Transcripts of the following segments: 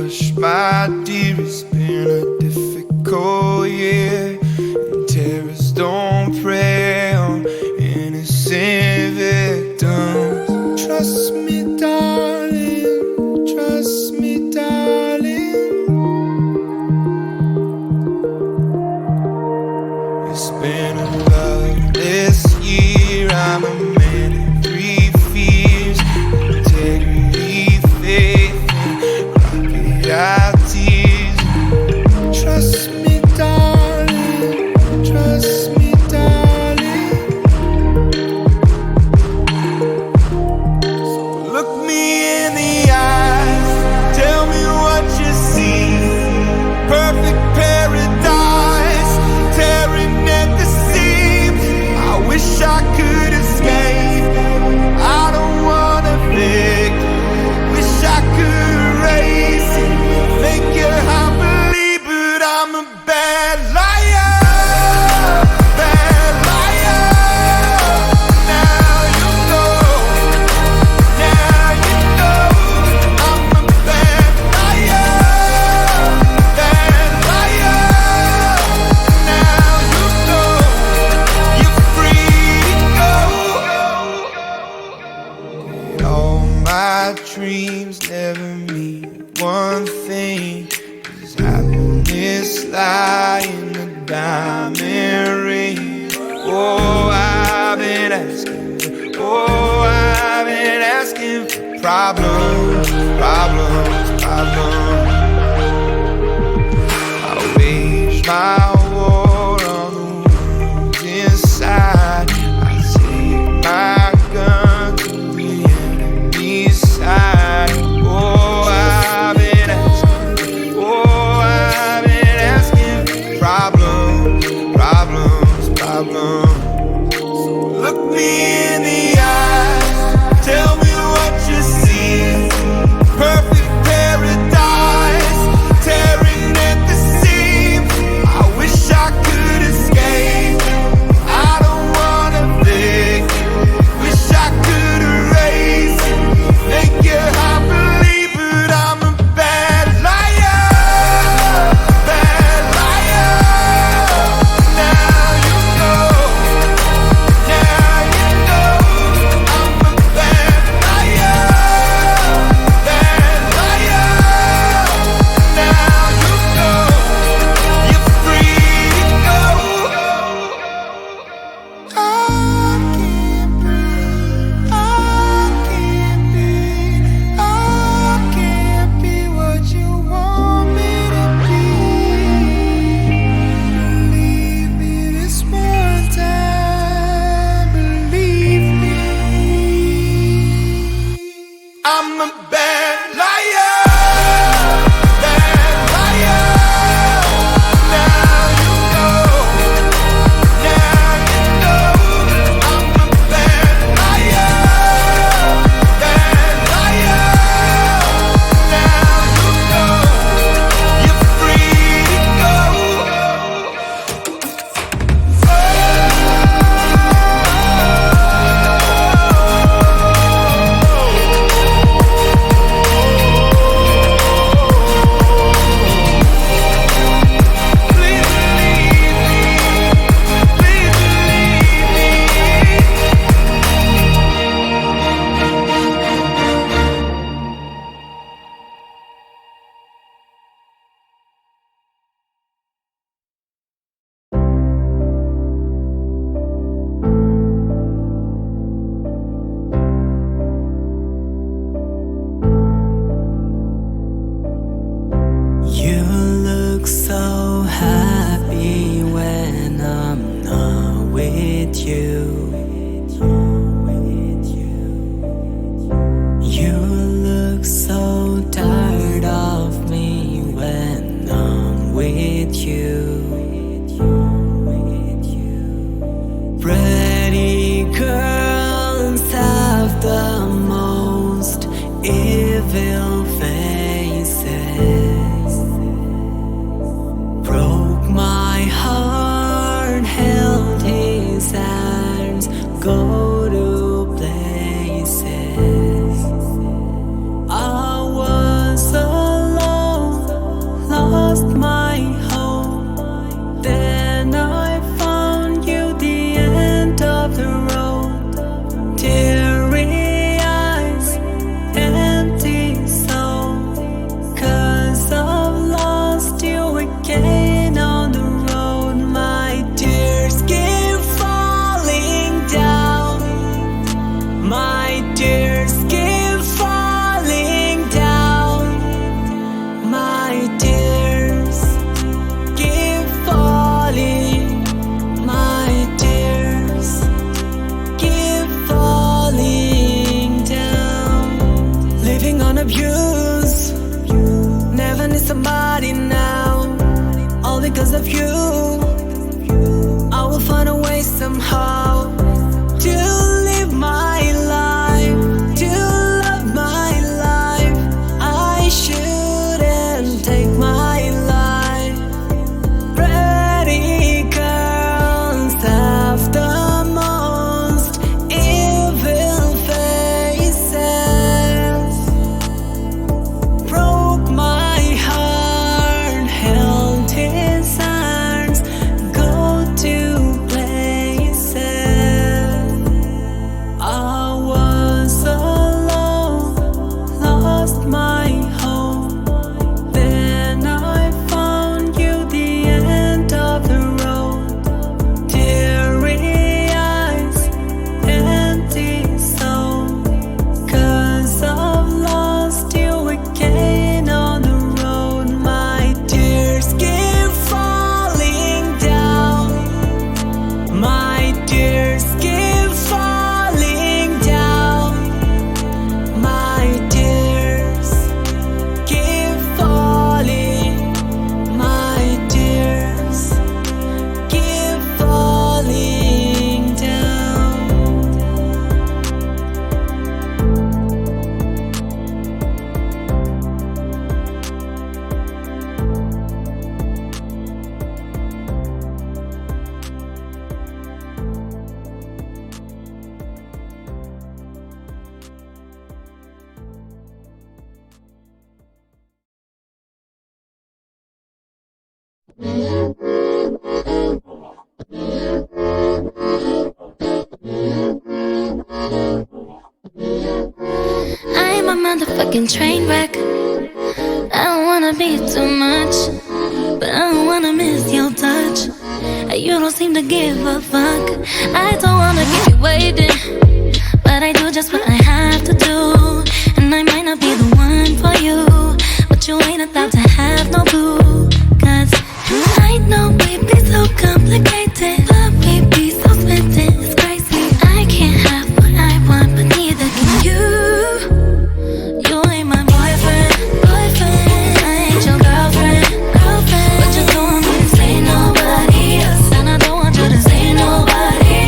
Hush, my dear, it's been a difficult year, and terrorists don't prey on innocent victims. Trust me, darling, trust me, darling. It's been a loveless year. I'm a man in three fears: integrity, faith, and crocodile tears. Trust me, darling, trust me, darling. So look me in the eyes, tell me what you see. Perfect paradise, tearing at the seams. I wish I could escape. I don't wanna fake. Wish I could erase it. Think you're happily, but I'm a bad liar. Bad liar. Now you know. Now you know. I'm a bad liar. Bad liar. Now you know. You're free to go. All my dreams never mean one thing. Does happiness lie in the diamond ring? Oh, I've been asking. Oh, I've been asking for problems, problems, problems. I wage my war on the wounds inside. I take my gun to the enemy's side. Oh, I've been asking. Oh, I've been asking for problems, problems, problems. So look me in the eyes, tell me what you see. Perfect paradise, tearing at the seams. I wish I could escape. I don't wanna think. Wish I could erase it. Think you're happily, but I'm a bad liar. Bad liar. Now you know. Now you know. I'm a motherfucking train wreck. I don't wanna be too much, but I don't wanna miss your touch. You don't seem to give a fuck. I don't wanna keep you waiting, but I do just what I have to do. And I might not be the one for you, but you ain't about to have no clue. Cause I know we be so complicated, but we be so smitten, it's crazy. I can't have what I want, but neither can you. You ain't my boyfriend, boyfriend. I ain't your girlfriend, girlfriend. But you don't want me to say nobody else, and I don't want you to say nobody.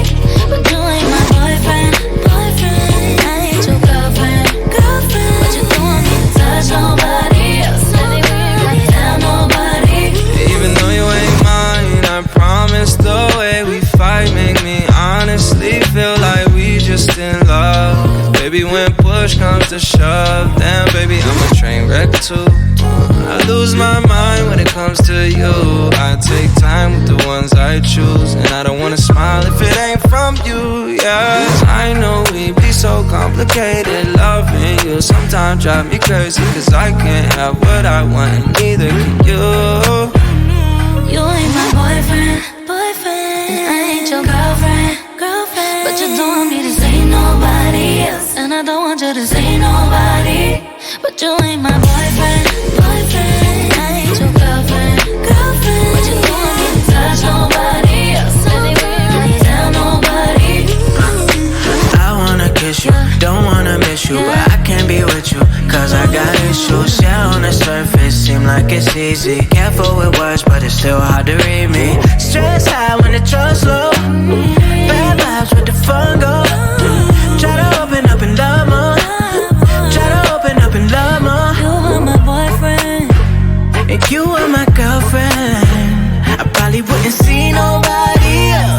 But you ain't my boyfriend, boyfriend. I ain't your girlfriend, girlfriend. But you don't want me to touch nobody else, anywhere I tell nobody. Even though you ain't mine, I promise the way we fight make me honestly feel like we just in love. Baby, when push comes to shove, damn baby, I'm a train wreck too. I lose my mind when it comes to you. I take time with the ones I choose, and I don't wanna smile if it ain't from you, yeah. I know we be so complicated, loving you sometimes drive me crazy, cause I can't have what I want, and neither can you. You ain't my boyfriend, boyfriend. I ain't your girlfriend, girlfriend. But you don't want me to say nobody else, and I don't want you to say nobody. But you ain't my boyfriend, boyfriend. I ain't your girlfriend, girlfriend. But you don't want me to touch nobody else, anywhere I tell nobody. I wanna kiss you, don't wanna miss you, but I can't be with you, cause I got issues. Yeah, on the surface, seem like it's easy. Careful with words, but it's still hard to read me. Stress high when the trust low. Bad vibes with the fun go. Try to open up and love more. Try to open up and love more. You are my boyfriend, And you are my girlfriend. I probably wouldn't see nobody else.